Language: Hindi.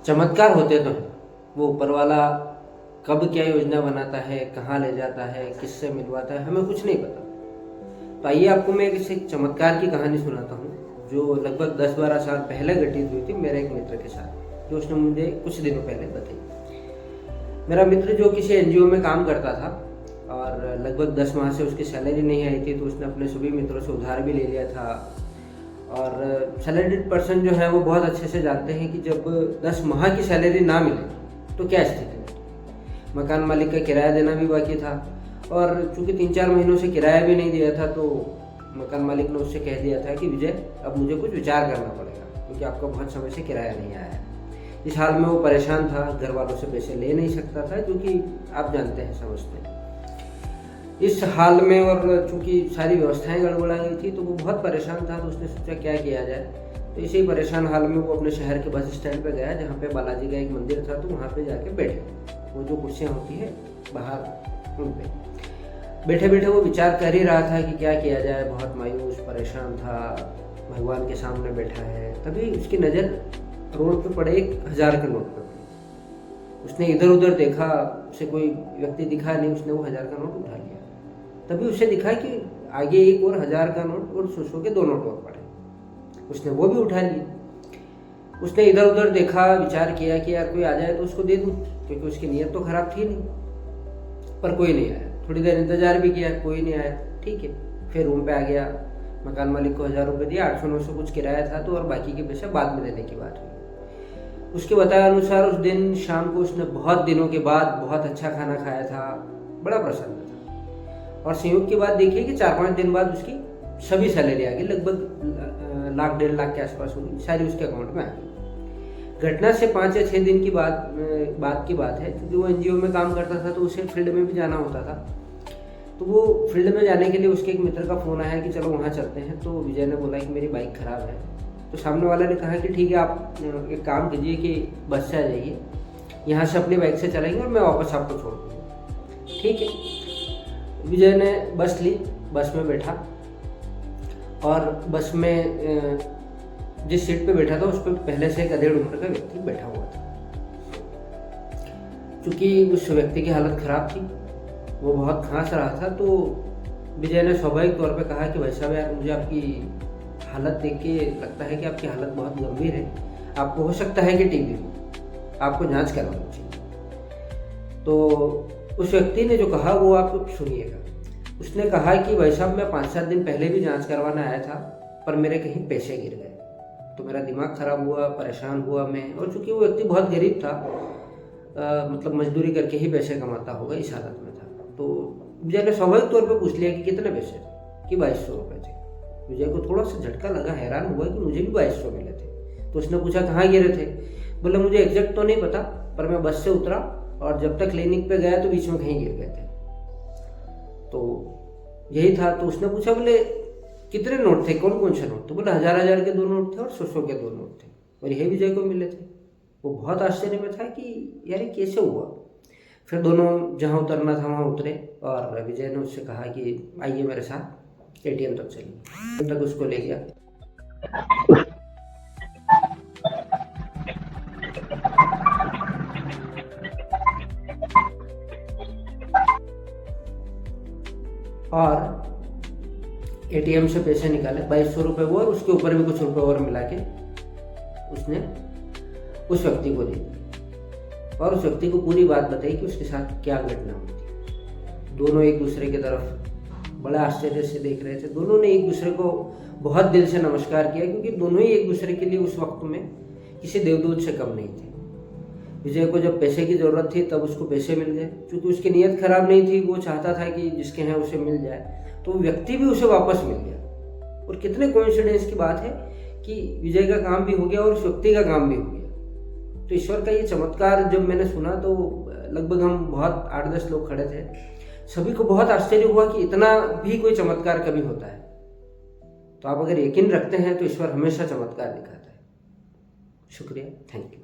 चमत्कार होते तो हैं, वो ऊपर वाला कब क्या योजना बनाता है, कहाँ ले जाता है, किससे मिलवाता है, हमें कुछ नहीं पता। तो आइए आपको मैं एक चमत्कार की कहानी सुनाता हूँ जो लगभग 10-12 साल पहले घटित हुई थी मेरे एक मित्र के साथ, जो उसने मुझे कुछ दिनों पहले बताई। मेरा मित्र जो किसी एनजीओ में काम करता था और लगभग 10 माह से उसकी सैलरी नहीं आई थी, तो उसने अपने सभी मित्रों से उधार भी ले लिया था। और सैलरीड पर्सन जो है वो बहुत अच्छे से जानते हैं कि जब 10 माह की सैलरी ना मिले तो क्या स्थिति है। मकान मालिक का किराया देना भी बाकी था और चूंकि 3-4 महीनों से किराया भी नहीं दिया था, तो मकान मालिक ने उससे कह दिया था कि विजय, अब मुझे कुछ विचार करना पड़ेगा क्योंकि आपका बहुत समय से किराया नहीं आया है। इस हाल में वो परेशान था, घर वालों से पैसे ले नहीं सकता था, जो कि आप जानते हैं, समझते हैं। इस हाल में और चूंकि सारी व्यवस्थाएं गड़बड़ा गई थी तो वो बहुत परेशान था, तो उसने सोचा क्या किया जाए। तो इसी परेशान हाल में वो अपने शहर के बस स्टैंड पे गया, जहाँ पे बालाजी का एक मंदिर था, तो वहाँ पे जाके बैठे। वो जो कुर्सियाँ होती है बाहर, उन पे बैठे बैठे वो विचार कर ही रहा था कि क्या किया जाए। बहुत मायूस परेशान था, भगवान के सामने बैठा है। तभी उसकी नज़र रोड पे पड़े 1000 के नोट पे पड़ी। उसने इधर उधर देखा, उसे कोई व्यक्ति दिखा नहीं, उसने वो 1000 का नोट उठा लिया। तभी उसे दिखा कि आगे एक और 1000 का नोट और 100 के 2 नोट और पड़े। उसने वो भी उठा लिए। उसने इधर उधर देखा, विचार किया कि यार कोई आ जाए तो उसको दे दूं, क्योंकि उसकी नीयत तो खराब थी नहीं। पर कोई नहीं आया। थोड़ी देर इंतजार भी किया, कोई नहीं आया। ठीक है, फिर रूम पे आ गया। मकान मालिक को 1000 रुपये दिया, 800-900 कुछ किराया था, तो और बाकी के पैसे बाद में देने की बात हुई। उसके बताए अनुसार उस दिन शाम को उसने बहुत दिनों के बाद बहुत अच्छा खाना खाया था, बड़ा प्रसन्न था। और संयोग की बात देखिए कि 4-5 दिन बाद उसकी सभी सैलरी आ गई, लगभग 1,00,000-1.5 लाख के आसपास होगी, सारी उसके अकाउंट में आ गई। घटना से 5 या 6 दिन की बात की बात है, क्योंकि वो एनजीओ में काम करता था तो उसे फील्ड में भी जाना होता था। तो वो फील्ड में जाने के लिए उसके एक मित्र का फ़ोन आया कि चलो वहाँ चलते हैं। तो विजय ने बोला कि मेरी बाइक ख़राब है। तो सामने वाले ने कहा कि ठीक है, आप एक काम कीजिए कि बस से आ जाइए, यहाँ से अपनी बाइक से चलेंगे और मैं वापस आपको छोड़ दूँगा। ठीक है, विजय ने बस ली, बस में बैठा और बस में जिस सीट पे बैठा था उस पर पहले से एक अधेड़ उम्र का व्यक्ति बैठा हुआ था। चूंकि उस व्यक्ति की हालत खराब थी, वो बहुत खांस रहा था, तो विजय ने स्वाभाविक तौर पे कहा कि भाई साहब, यार मुझे आपकी हालत देख के लगता है कि आपकी हालत बहुत गंभीर है, आपको हो सकता है कि टीबी हो, आपको जांच करवानी चाहिए। तो उस व्यक्ति ने जो कहा वो आप सुनिएगा। उसने कहा कि भाई साहब, मैं 5-7 दिन पहले भी जांच करवाना आया था, पर मेरे कहीं पैसे गिर गए, तो मेरा दिमाग खराब हुआ, परेशान हुआ मैं। और चूंकि वो व्यक्ति बहुत गरीब था, मतलब मजदूरी करके ही पैसे कमाता होगा, इस हालत में था। तो विजय ने स्वाभाविक तौर पे पूछ लिया कि कितने पैसे थे, कि 2200 रुपये थे। विजय को थोड़ा सा झटका लगा, हैरान हुआ कि मुझे भी 2200 मिले थे। तो उसने पूछा कहाँ गिरे थे। बोले मुझे एग्जैक्ट तो नहीं पता, पर मैं बस से उतरा और जब तक क्लिनिक पे गया तो बीच में कहीं गिर गए थे, तो यही था। तो उसने पूछा, बोले कितने नोट थे, कौन कौन से नोट? तो बोले 1000-1000 के 2 नोट थे और 100-100 के 2 नोट थे, और यही विजय को मिले थे। वो बहुत आश्चर्य में था कि यार ये कैसे हुआ। फिर दोनों जहाँ उतरना था वहाँ उतरे और विजय ने उससे कहा कि आइए मेरे साथ एटीएम तक चलिए। तक उसको ले गया। और एटीएम से पैसे निकाले, 2200 रुपये वो, और उसके ऊपर भी कुछ रुपए और मिला के उसने उस व्यक्ति को दे दिया। और उस व्यक्ति को पूरी बात बताई कि उसके साथ क्या घटना हुई थी। दोनों एक दूसरे की तरफ बड़ा आश्चर्य से देख रहे थे। दोनों ने एक दूसरे को बहुत दिल से नमस्कार किया, क्योंकि दोनों ही एक दूसरे के लिए उस वक्त में किसी देवदूत से कम नहीं थे। विजय को जब पैसे की ज़रूरत थी तब उसको पैसे मिल गए, क्योंकि उसकी नीयत खराब नहीं थी, वो चाहता था कि जिसके हैं उसे मिल जाए, तो व्यक्ति भी उसे वापस मिल गया। और कितने कोइंसिडेंस की बात है कि विजय का काम भी हो गया और उस व्यक्ति का काम भी हो गया। तो ईश्वर का ये चमत्कार जब मैंने सुना तो लगभग हम बहुत 8-10 लोग खड़े थे, सभी को बहुत आश्चर्य हुआ कि इतना भी कोई चमत्कार कभी होता है। तो आप अगर यकीन रखते हैं तो ईश्वर हमेशा चमत्कार दिखाता है। शुक्रिया, थैंक यू।